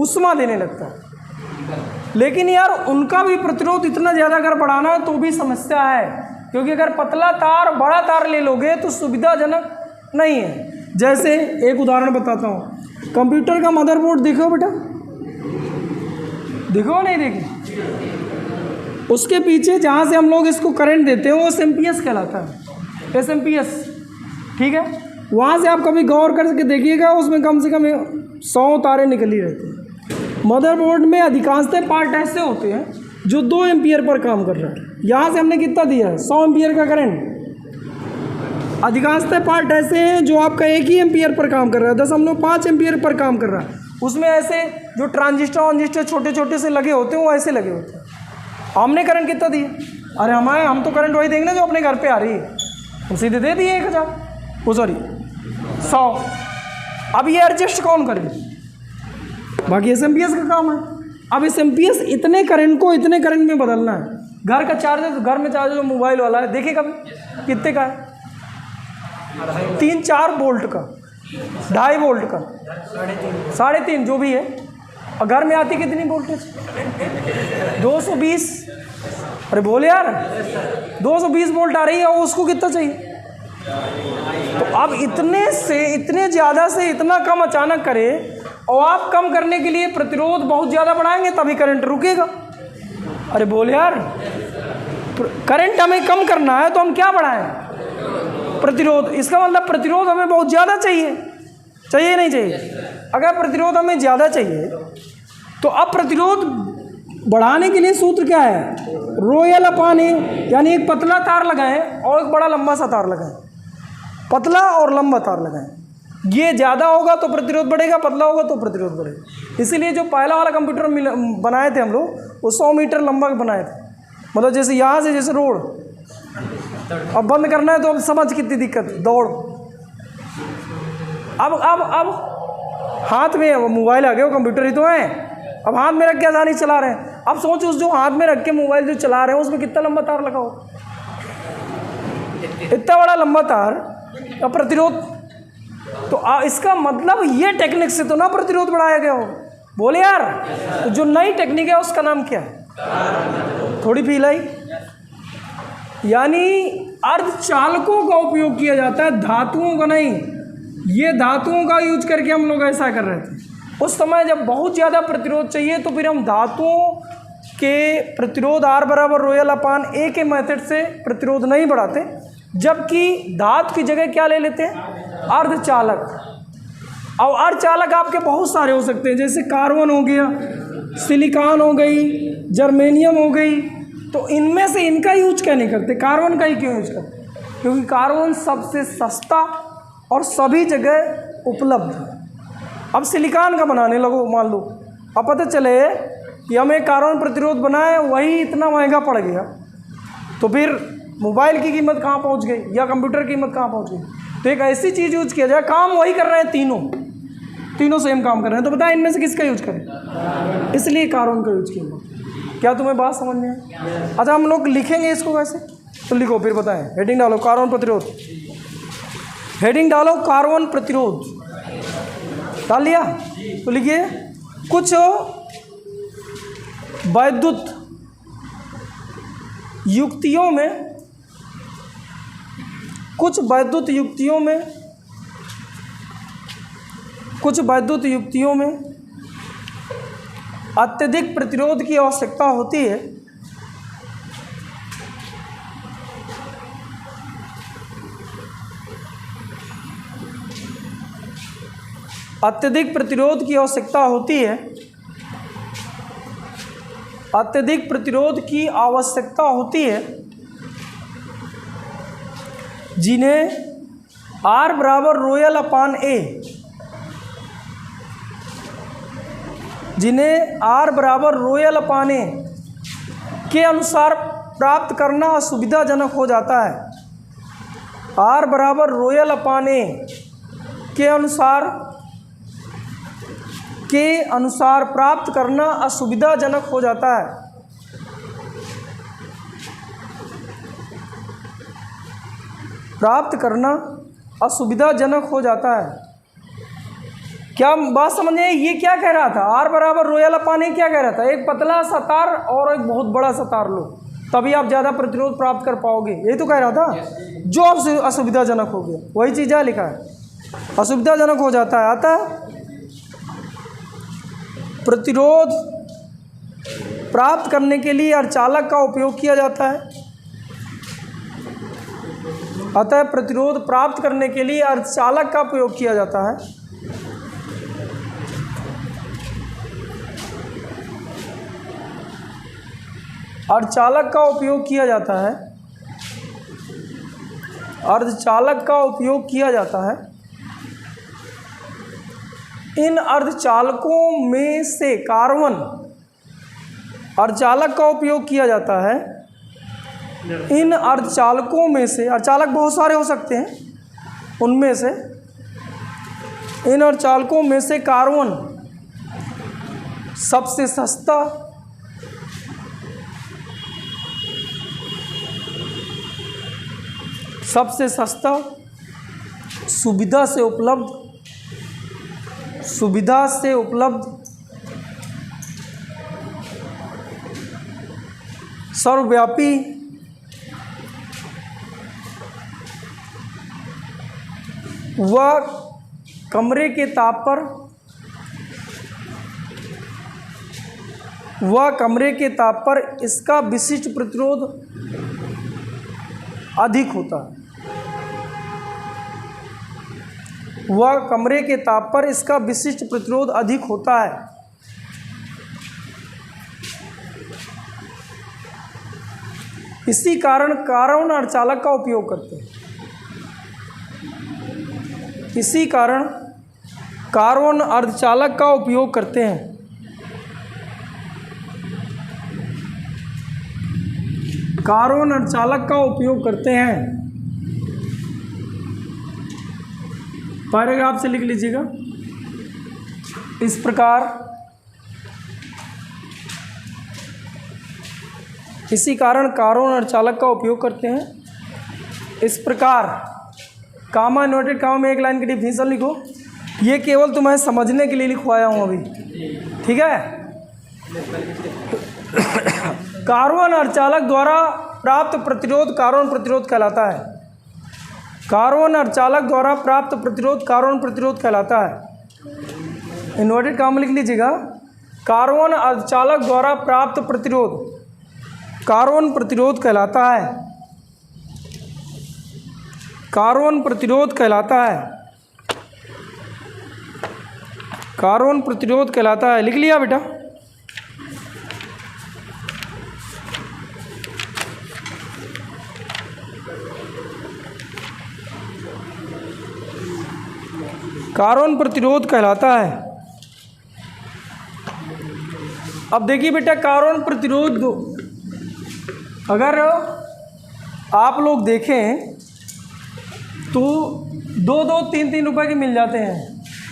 ऊष्मा देने लगता है। लेकिन यार उनका भी प्रतिरोध इतना ज़्यादा अगर बढ़ाना तो भी समस्या है, क्योंकि अगर पतला तार बड़ा तार ले लोगे तो सुविधाजनक नहीं है। जैसे एक उदाहरण बताता हूँ, कंप्यूटर का मदरबोर्ड देखो बेटा, देखो नहीं देखो, उसके पीछे जहाँ से हम लोग इसको करंट देते हैं वो एसएमपीएस कहलाता है, एसएमपीएस, ठीक है। वहाँ से आप कभी गौर करके देखिएगा, उसमें कम से कम 100 तारें निकली रहती हैं। मदरबोर्ड में अधिकांशतः पार्ट ऐसे होते हैं जो 2 एम्पियर पर काम कर रहा है। यहाँ से हमने कितना दिया है? 100 एम्पियर का करंट। अधिकांशतः पार्ट ऐसे हैं जो आपका 1 ही एम्पियर पर काम कर रहा है, 10.5 एम्पियर पर काम कर रहा है। उसमें ऐसे जो ट्रांजिस्टर छोटे छोटे से लगे होते हैं, वो ऐसे लगे होते हैं। हमने करंट कितना दिया? अरे हम तो करंट वही देंगे ना जो अपने घर पे आ रही है, हम सीधे दे दिए 1000, वो सॉरी 100। अब ये एडजस्ट कौन करे? बाकी एसएमपीएस का काम है। अब एसएमपीएस इतने करंट को इतने करंट में बदलना है। घर में चार्जर जो मोबाइल वाला है, देखिए कभी कितने का है? 3-4 वोल्ट का, 2.5 वोल्ट का, 3.5 जो भी है। और घर में आती कितनी वोल्टेज? 220। अरे बोले यार, 220 वोल्ट आ रही है, और उसको कितना चाहिए? तो अब इतने ज़्यादा से इतना कम अचानक करे, और आप कम करने के लिए प्रतिरोध बहुत ज़्यादा बढ़ाएंगे तभी करंट रुकेगा। अरे बोल यार, करंट हमें कम करना है तो हम क्या बढ़ाएं? प्रतिरोध। इसका मतलब प्रतिरोध हमें बहुत ज़्यादा चाहिए नहीं चाहिए? अगर प्रतिरोध हमें ज़्यादा चाहिए तो अब प्रतिरोध बढ़ाने के लिए सूत्र क्या है? ρL / A, यानी एक पतला तार लगाएं और एक बड़ा लंबा सा तार लगाएं, पतला और लंबा तार लगाएं। ये ज़्यादा होगा तो प्रतिरोध बढ़ेगा, पतला होगा तो प्रतिरोध बढ़ेगा। इसीलिए जो पहला वाला कंप्यूटर बनाए थे हम लोग, वो 100 मीटर लंबा बनाए थे। मतलब जैसे यहाँ से जैसे रोड, अब बंद करना है तो अब समझ कितनी दिक्कत, दौड़। अब हाथ में मोबाइल आ गया, वो कंप्यूटर ही तो है, अब हाथ में रख के आसानी चला रहे हैं। अब सोच, उस जो हाथ में रख के मोबाइल जो चला रहे हैं उसमें कितना लंबा तार लगा हो, इतना बड़ा लंबा तार का प्रतिरोध। तो इसका मतलब ये टेक्निक से तो ना प्रतिरोध बढ़ाया गया हो। बोले यार, तो जो नई टेक्निक है उसका नाम क्या है? थोड़ी फील आई। यानी अर्धचालकों का उपयोग किया जाता है, धातुओं का नहीं। ये धातुओं का यूज करके हम लोग ऐसा कर रहे थे, उस समय जब बहुत ज़्यादा प्रतिरोध चाहिए तो फिर हम धातुओं के प्रतिरोध R बराबर रोयल अपान A के मेथड से प्रतिरोध नहीं बढ़ाते, जबकि धातु की जगह क्या ले लेते हैं, अर्धचालक। अब अर्धचालक आपके बहुत सारे हो सकते हैं, जैसे कार्बन हो गया, सिलिकॉन हो गई, जर्मेनियम हो गई। तो इनमें से इनका यूज क्या नहीं करते, कार्बन का ही क्यों यूज करते? क्योंकि कार्बन सबसे सस्ता और सभी जगह उपलब्ध है। अब सिलिकॉन का बनाने लगो, मान लो अब पता चले कि हमें कार्बन प्रतिरोध बनाए, वही इतना महंगा पड़ गया, तो फिर मोबाइल की कीमत कहाँ पहुँच गई या कंप्यूटर की कीमत कहाँ पहुँच गई? तो एक ऐसी चीज़ यूज किया जाए, काम वही कर रहे हैं, तीनों सेम काम कर रहे हैं, तो बताएं इनमें से किसका यूज करें? इसलिए कार्बन का यूज किया। क्या तुम्हें बात समझ में है? अच्छा, हम लोग लिखेंगे इसको वैसे, तो लिखो फिर बताएं। हेडिंग डालो कार्बन प्रतिरोध, हेडिंग डालो कार्बन प्रतिरोध, डाल लिया? तो लिखिए कुछ वैद्युत युक्तियों में अत्यधिक प्रतिरोध की आवश्यकता होती है। अत्यधिक प्रतिरोध की आवश्यकता होती है, अत्यधिक प्रतिरोध की आवश्यकता होती है, जिन्हें R बराबर रोयल अपान A, जिन्हें R बराबर रोयल अपान A के अनुसार प्राप्त करना असुविधाजनक हो जाता है। R बराबर रोयल अपान A के अनुसार प्राप्त करना असुविधाजनक हो जाता है। प्राप्त करना असुविधाजनक हो जाता है। क्या बात समझ में? ये क्या कह रहा था? R बराबर रोयल अपान A क्या कह रहा था? एक पतला सा तार और एक बहुत बड़ा सा तार लो, तभी आप ज़्यादा प्रतिरोध प्राप्त कर पाओगे, यही तो कह रहा था। जो असुविधाजनक हो गया, वही चीज़ है लिखा है, असुविधाजनक हो जाता है। अतः प्रतिरोध प्राप्त करने के लिए अर्धचालक का उपयोग किया जाता है। अतः प्रतिरोध प्राप्त करने के लिए अर्धचालक का उपयोग किया जाता है। अर्धचालक का उपयोग किया जाता है, अर्धचालक का उपयोग किया जाता है। इन अर्धचालकों में से कार्बन, अर्धचालक का उपयोग किया जाता है। इन अर्धचालकों में से, अर्धचालक बहुत सारे हो सकते हैं, उनमें से, इन अर्धचालकों में से कार्बन सबसे सस्ता, सुविधा से उपलब्ध, सर्वव्यापी, वह कमरे के ताप पर इसका विशिष्ट प्रतिरोध अधिक होता है। वह कमरे के ताप पर इसका विशिष्ट प्रतिरोध अधिक होता है। इसी कारण कार्बन अर्धचालक का उपयोग करते हैं। इसी कारण कार्बन अर्धचालक का उपयोग करते हैं। कार्बन अर्धचालक का उपयोग करते हैं। पैराग्राफ से लिख लीजिएगा इस प्रकार, इसी कारण कार्बन अर्धचालक का उपयोग करते हैं। इस प्रकार, कामा इन्वर्टेड कामा में एक लाइन की डिफिनीशन लिखो। ये केवल तुम्हें समझने के लिए लिखवाया हूँ अभी, ठीक है। कार्बन अर्धचालक द्वारा प्राप्त प्रतिरोध कार्बन प्रतिरोध कहलाता है। कार्बन अर्धचालक द्वारा प्राप्त प्रतिरोध कार्बन प्रतिरोध कहलाता है। इन्वर्टेड कॉमा में लिख लीजिएगा, कार्बन अर्धचालक द्वारा प्राप्त प्रतिरोध कार्बन प्रतिरोध कहलाता है। कार्बन प्रतिरोध कहलाता है। कार्बन प्रतिरोध कहलाता है। लिख लिया बेटा? कार्बन प्रतिरोध कहलाता है। अब देखिए बेटा, कार्बन प्रतिरोध अगर आप लोग देखें तो 2-2, 3-3 रुपए के मिल जाते हैं।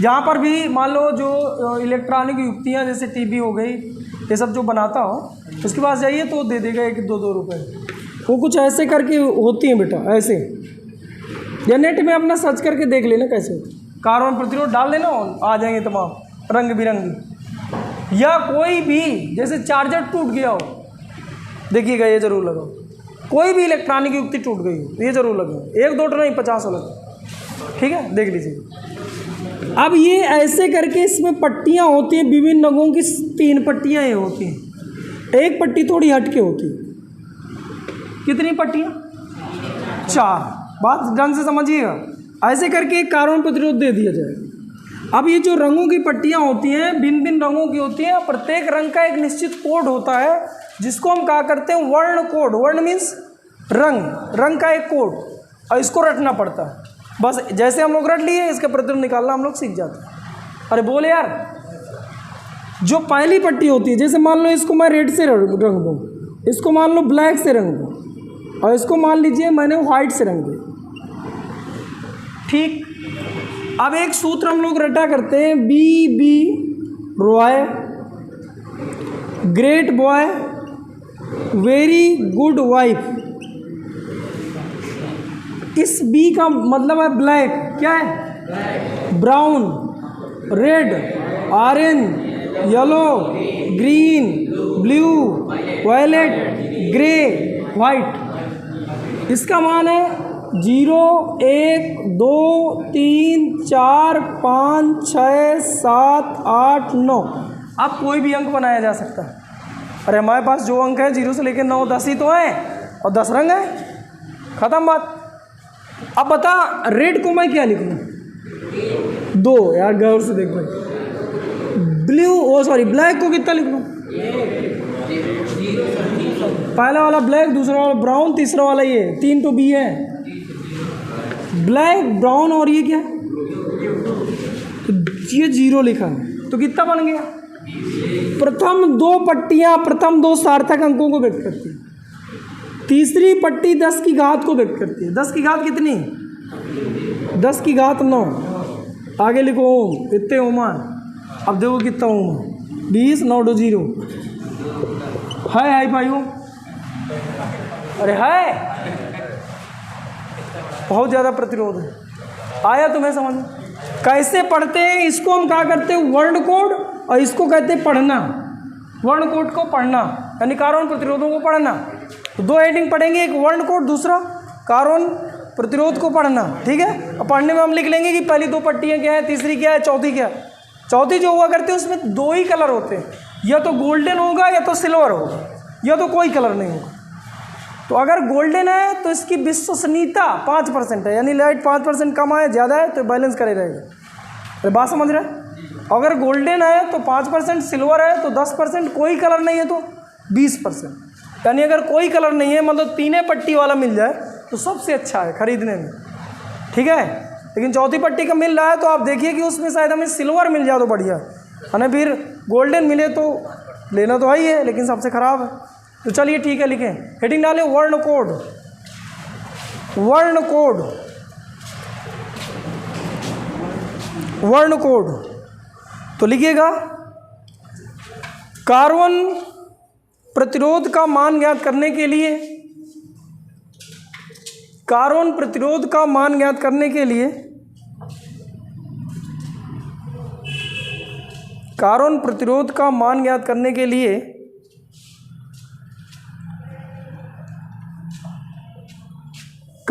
जहाँ पर भी मान लो जो इलेक्ट्रॉनिक युक्तियाँ जैसे टीवी हो गई, ये सब जो बनाता हो, उसके पास जाइए तो दे देगा 1-2 रुपए। वो कुछ ऐसे करके होती हैं बेटा, ऐसे। या नेट में अपना सर्च करके देख लेना कैसे कार्बन प्रतिरोध डाल देना, आ जाएंगे तमाम रंग बिरंगी। या कोई भी जैसे चार्जर टूट गया हो, देखिएगा, ये जरूर लगाओ। कोई भी इलेक्ट्रॉनिक युक्ति टूट गई हो, ये जरूर लगाओ। 1-2 तो नहीं, 50 लगा। ठीक है, देख लीजिए। अब ये ऐसे करके इसमें पट्टियाँ होती हैं विभिन्न रंगों की। 3 पट्टियाँ ये होती हैं। एक पट्टी थोड़ी हट के होती है। कितनी पट्टियाँ? 4। बात ढंग से समझिएगा। ऐसे करके एक कार्बन प्रतिरोध दे दिया जाए। अब ये जो रंगों की पट्टियाँ होती हैं, भिन्न भिन्न रंगों की होती हैं। प्रत्येक रंग का एक निश्चित कोड होता है, जिसको हम कहा करते हैं वर्ण कोड। वर्ण मीन्स रंग का एक कोड, और इसको रटना पड़ता है। बस जैसे हम लोग रट लिए, इसका प्रतिरोध निकालना हम लोग सीख जाते हैं। अरे बोले यार, जो पहली पट्टी होती है, जैसे मान लो इसको मैं रेड से रंग दूँ, इसको मान लो ब्लैक से रंग दूँ, और इसको मान लीजिए मैंने व्हाइट से रंग दिया। ठीक। अब एक सूत्र हम लोग रटा करते हैं, B Roy, great boy, very good wife. इस बी का मतलब है ब्लैक। क्या है? Brown, red, orange, yellow, green, blue, violet, grey, white. इसका मान है 0, 1, 2, 3, 4, 5, 6, 7, 8, 9। अब कोई भी अंक बनाया जा सकता है। अरे हमारे पास जो अंक है 0 से लेकर 9, 10 ही तो हैं, और 10 रंग है। खत्म बात। अब बता, रेड को मैं क्या लिखूँ? 2। यार गौर से देख भाई। ब्लैक को कितना लिख लूँ? पहला वाला ब्लैक, दूसरा वाला ब्राउन, तीसरा वाला ये। 3 तो बी है। ब्लैक, ब्राउन, और ये क्या? तो ये 0 लिखा है, तो कितना बन गया? प्रथम 2 पट्टियाँ प्रथम 2 सार्थक अंकों को व्यक्त करती है। तीसरी पट्टी 10 की घात को व्यक्त करती है। 10 की घात कितनी? 10 की घात 9। आगे लिखो ओम। इतने ओमान। अब देखो कितना ओम है। 20, 9 2 0। है भाइयों? अरे है, बहुत ज़्यादा प्रतिरोध है। आया तुम्हें समझ? कैसे पढ़ते हैं इसको हम क्या करते हैं? वर्ण कोड, और इसको कहते हैं पढ़ना। वर्ण कोड को पढ़ना यानी कार्बन प्रतिरोधों को पढ़ना। तो 2 हेडिंग पढ़ेंगे, एक वर्ण कोड, दूसरा कार्बन प्रतिरोध को पढ़ना। ठीक है। अब पढ़ने में हम लिख लेंगे कि पहली 2 पट्टियाँ क्या है, तीसरी क्या है, चौथी क्या है। चौथी जो हुआ करते हैं उसमें 2 ही कलर होते हैं, या तो गोल्डन होगा या तो सिल्वर होगा, या तो कोई कलर नहीं होगा। तो अगर गोल्डन है तो इसकी विश्वसनीयता 5% है, यानी लाइट 5% कम है, ज़्यादा है तो बैलेंस करे रहेगा। अरे बात समझ रहे हैं? अगर गोल्डन है तो 5%, सिल्वर है तो 10%, कोई कलर नहीं है तो 20%। यानी अगर कोई कलर नहीं है, मतलब 3 पट्टी वाला मिल जाए तो सबसे अच्छा है खरीदने में। ठीक है। लेकिन चौथी पट्टी का मिल रहा है तो आप देखिए कि उसमें शायद हमें सिल्वर मिल जाए तो बढ़िया है ना। फिर गोल्डन मिले तो लेना तो है ही है, लेकिन सबसे ख़राब है। तो चलिए ठीक है, लिखें। हेडिंग डालें वर्ण कोड। वर्ण कोड, वर्ण कोड। तो लिखिएगा, कार्बन प्रतिरोध का मान ज्ञात करने के लिए, कार्बन प्रतिरोध का मान ज्ञात करने के लिए, कार्बन प्रतिरोध का मान ज्ञात करने के लिए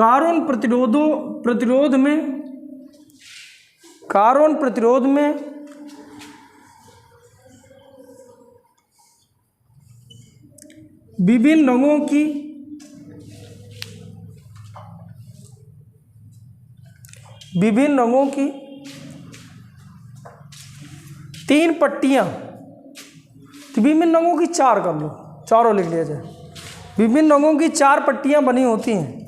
कार्बन प्रतिरोध में विभिन्न रंगों की 3 पट्टियां, तो विभिन्न रंगों की 4 कर लो, चारों लिख लिया जाए। विभिन्न रंगों की 4 पट्टियां बनी होती हैं,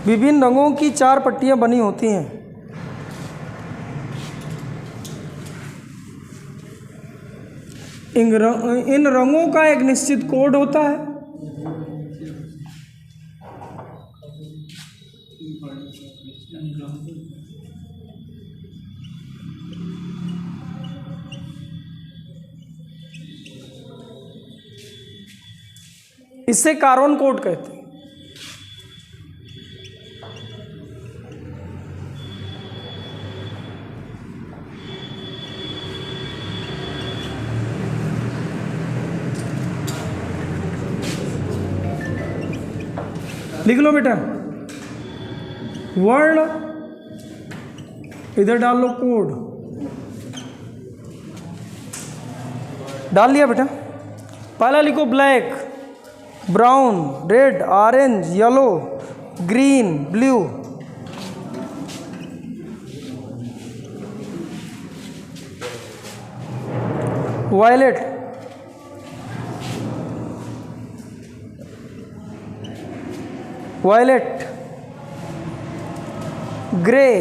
विभिन्न रंगों की 4 पट्टियां बनी होती हैं। इन रंगों का एक निश्चित कोड होता है। इसे कार्बन कोड कहते हैं। लिख लो बेटा, वर्ण इधर डाल लो, कोड डाल लिया बेटा। पहला लिखो black, brown, red, orange, yellow, green, blue. Violet, violet, grey,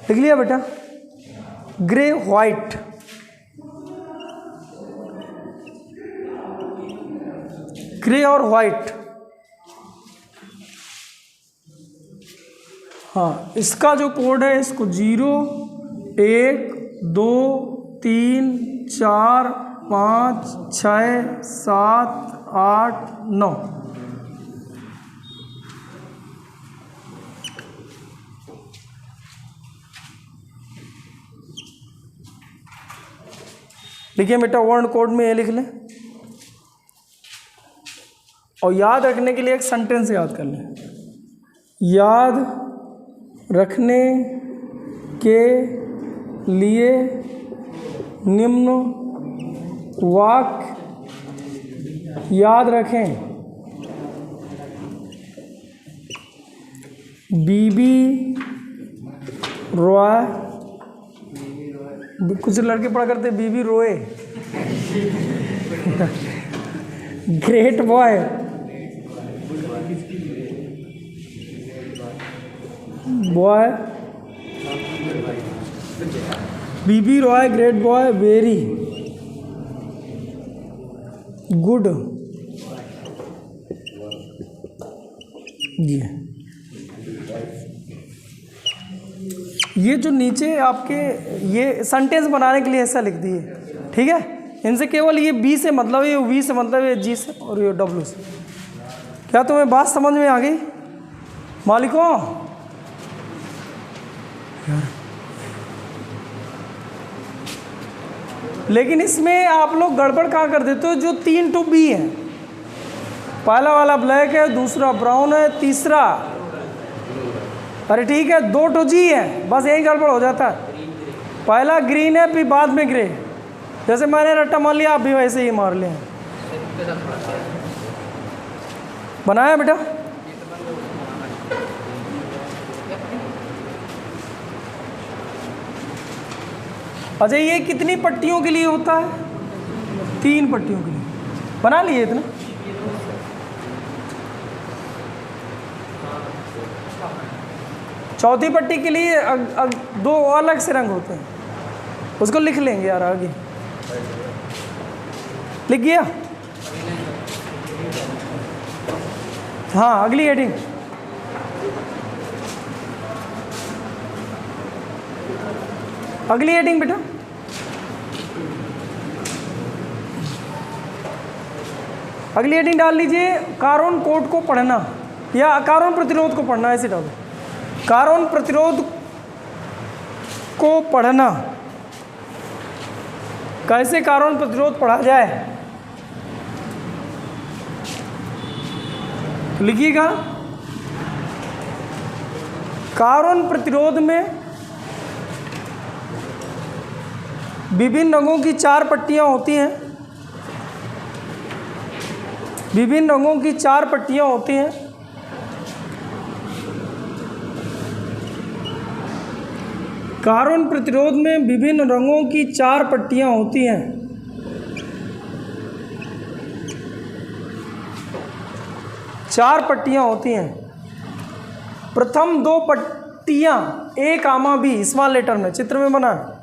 लिख लिया बेटा, ग्रे, व्हाइट, ग्रे और व्हाइट। हाँ, इसका जो कोड है, इसको 0, 1, 2, 3, 4, 5, 6, 7, 8, 9। लिखिए बेटा, वर्ण कोड में ये लिख लें, और याद रखने के लिए एक सेंटेंस याद कर लें। याद रखने के लिए निम्न वाक्य याद रखें। बीबी रॉय, कुछ लड़के पढ़ा करते BB Roy. Great boy, boy, BB Roy, great boy, very good. ये जो नीचे आपके ये सेंटेंस बनाने के लिए ऐसा लिख दिए, ठीक है। इनसे केवल ये बी से मतलब है, ये वी से मतलब है, जी से और ये डब्ल्यू से। क्या तुम्हें बात समझ में आ गई मालिकों? लेकिन इसमें आप लोग गड़बड़ कहाँ कर देते हो? जो 3 टू बी है, पहला वाला ब्लैक है, दूसरा ब्राउन है, तीसरा, अरे ठीक है, 2 टू जी है, बस यही गड़बड़ हो जाता है। पहला ग्रीन है, फिर बाद में ग्रे। जैसे मैंने रट्टा मार लिया, आप भी वैसे ही मार लिया। बनाया बेटा? अच्छा, ये कितनी पट्टियों के लिए होता है? 3 पट्टियों के लिए। बना लिए इतना? चौथी पट्टी के लिए 2 अलग से रंग होते हैं, उसको लिख लेंगे यार आगे। लिख गया? हाँ, अगली हेडिंग। अगली हेडिंग बेटा, अगली हेडिंग डाल लीजिए, कार्बन कोड को पढ़ना या कार्बन प्रतिरोध को पढ़ना, ऐसे डालो। कार्बन प्रतिरोध को पढ़ना, कैसे कार्बन प्रतिरोध पढ़ा जाए तो लिखिएगा, कार्बन प्रतिरोध में विभिन्न रंगों की 4 पट्टियाँ होती हैं। विभिन्न रंगों की 4 पट्टियाँ होती हैं। कार्बन प्रतिरोध में विभिन्न रंगों की 4 पट्टियाँ होती हैं। चार पट्टियाँ होती हैं। प्रथम 2 पट्टियाँ A, B स्मॉल लेटर में चित्र में बना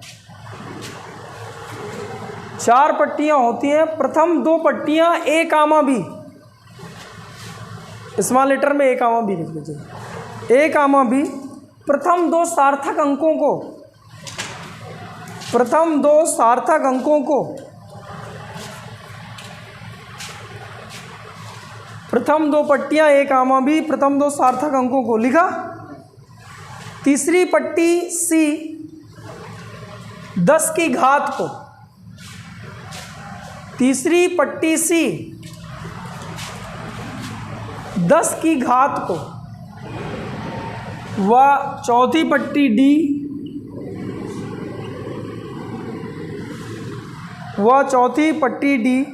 4 पट्टियाँ होती हैं। प्रथम 2 पट्टियाँ A, B स्मॉल लेटर में A, B लिख लीजिए। A, B प्रथम 2 सार्थक अंकों को, प्रथम 2 सार्थक अंकों को, प्रथम 2 पट्टियाँ A, B प्रथम 2 सार्थक अंकों को लिखा। तीसरी पट्टी C 10 की घात को, तीसरी पट्टी C 10 की घात को, व चौथी पट्टी D, व चौथी पट्टी D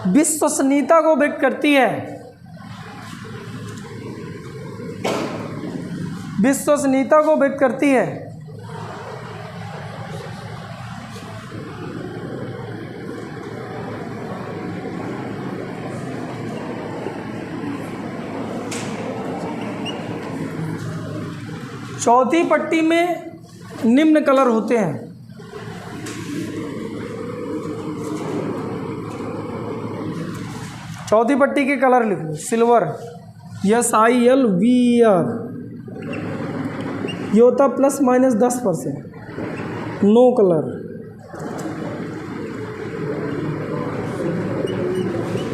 विश्वसनीयता को व्यक्त करती है। विश्वसनीयता को व्यक्त करती है। चौथी पट्टी में निम्न कलर होते हैं। चौथी पट्टी के कलर लिख लो। सिल्वर SILVER ये होता ±10%। No colour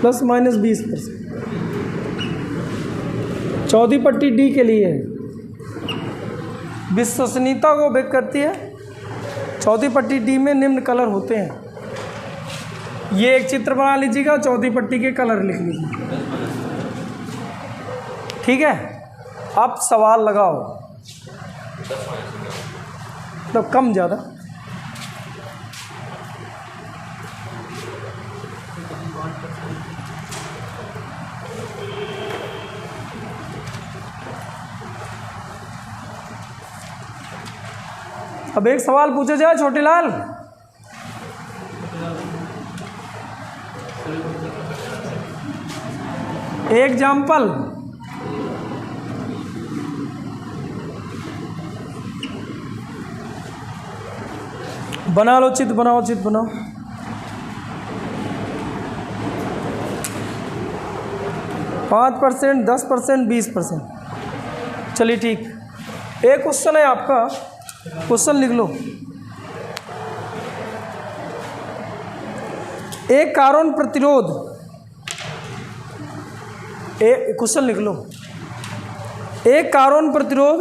±20%। चौथी पट्टी डी के लिए है, विश्वसनीयता को व्यक्त करती है। चौथी पट्टी डी में निम्न कलर होते हैं। ये एक चित्र बना लीजिएगा, चौथी पट्टी के कलर लिख लीजिए। ठीक है, अब सवाल लगाओ तो कम ज़्यादा। अब एक सवाल पूछा जाए छोटे लाल। एग्जाम्पल बना लो, चित्र बनाओ, चित्र बनाओ। पाँच 5%, 10%, 20%। चलिए ठीक। एक क्वेश्चन है आपका, क्वेश्चन लिख लो। एक कार्बन प्रतिरोध, क्वेश्चन लिख लो। एक कार्बन प्रतिरोध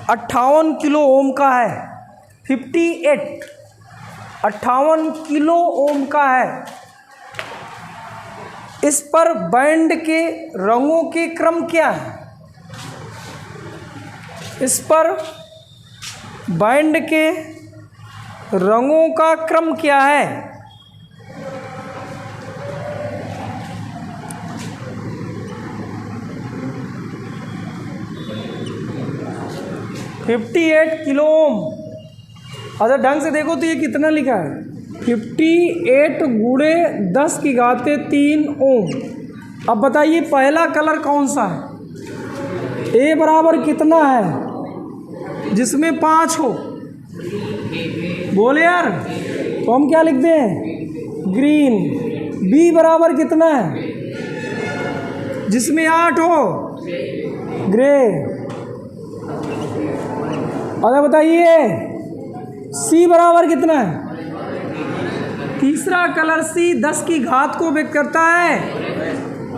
58 किलो ओम का है। 58 किलो ओम का है। इस पर बैंड के रंगों के क्रम क्या है? इस पर बैंड के रंगों का क्रम क्या है? Kilo ohm. अच्छा ढंग से देखो तो ये कितना लिखा है? 58 गुणे 10 की घाते 3 ओम। अब बताइए पहला कलर कौन सा है? ए बराबर कितना है जिसमें 5 हो? बोले यार, तो हम क्या लिखते हैं? ग्रीन। बी बराबर कितना है जिसमें 8 हो? ग्रे। अगर बताइए सी बराबर कितना है? तीसरा कलर सी 10 की घात को व्यक्त करता है।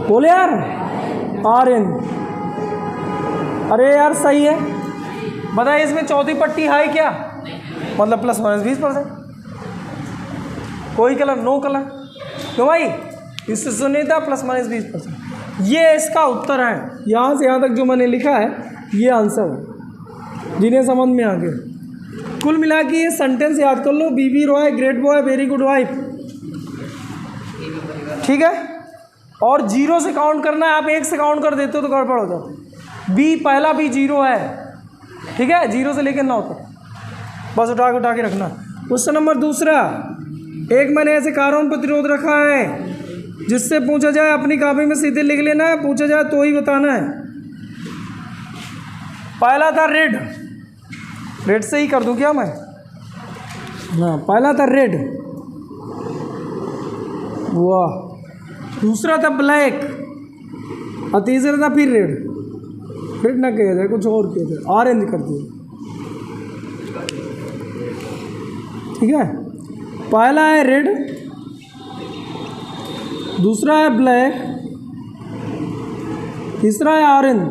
बोले यार, ऑरेंज। अरे यार सही है। बताइए इसमें चौथी पट्टी है क्या? मतलब ±20%। कोई कलर, नो कलर। क्यों भाई? इससे सुनिए था ±20%। ये इसका उत्तर है। यहाँ से यहाँ तक जो मैंने लिखा है ये आंसर है, जिन्हें समझ में आ गया। कुल मिला के ये सेंटेंस याद कर लो, BB Roy great boy very good wife, ठीक है। और जीरो से काउंट करना है, आप एक से काउंट कर देते हो तो गड़बड़ हो जाता। बी पहला बी जीरो है, ठीक है, जीरो से लेकर 9 तक बस उठा के रखना। क्वेश्चन नंबर दूसरा, एक मैंने ऐसे कार्बन प्रतिरोध रखा है जिससे पूछा जाए, अपनी कॉपी में सीधे लिख लेना है, पूछा जाए तो ही बताना है। पहला था रेड, रेड से ही कर दूं क्या मैं? हाँ, पहला था रेड, वाह। दूसरा था ब्लैक और तीसरा था फिर रेड। रेड ना किया जाए, कुछ और किया जाए, ऑरेंज कर दिया, ठीक है। पहला है रेड, दूसरा है ब्लैक, तीसरा है ऑरेंज,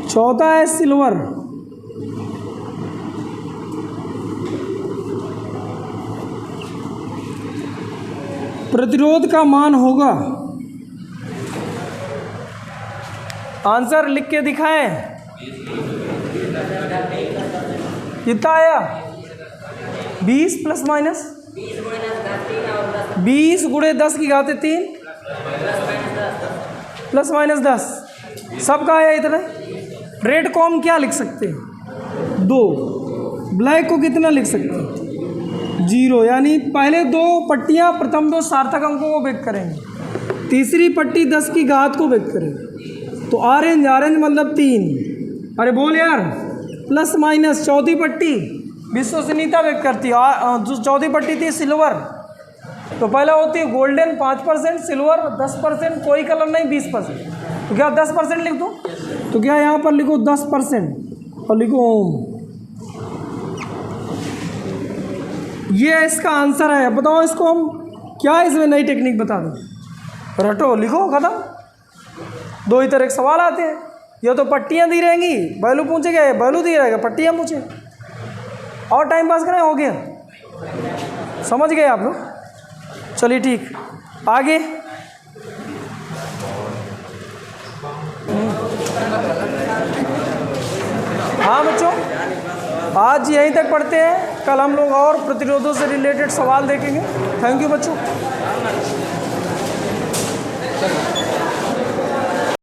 चौथा है सिल्वर, प्रतिरोध का मान होगा, आंसर लिख के दिखाएं, कितना आया? 20 प्लस माइनस 20 गुणे 10 की घात 3 प्लस माइनस 10, सबका आया इतना। रेड को हम क्या लिख सकते हैं? 2। ब्लैक को कितना लिख सकते हैं? 0, यानी पहले 2 पट्टियाँ प्रथम 2 सार्थक अंकों को व्यक्त करेंगे, तीसरी पट्टी 10 की घात को व्यक्त करेंगे। तो ऑरेंज मतलब 3, अरे बोल यार, प्लस माइनस चौथी पट्टी विश्वसनीयता व्यक्त करती है, जो चौथी पट्टी थी सिल्वर, तो पहला होती है गोल्डन 5%, सिल्वर 10%, कोई कलर नहीं 20%, तो क्या 10% लिख दूँ? तो क्या यहाँ पर लिखो 10% और लिखो ओम। ये इसका आंसर है। बताओ इसको हम क्या इसमें नई टेक्निक बता दें? रटो, लिखो, खत्म। 2 ही तरह के सवाल आते हैं, या तो पट्टियाँ दी रहेंगी, वैल्यू पूछेगा, वैल्यू दी रहेगा, पट्टियाँ पूछे और टाइम पास करें, हो गया। समझ गए आप लोग? चलिए ठीक, आगे। हाँ बच्चों, आज यहीं तक पढ़ते हैं, कल हम लोग और प्रतिरोधों से रिलेटेड सवाल देखेंगे। थैंक यू बच्चों।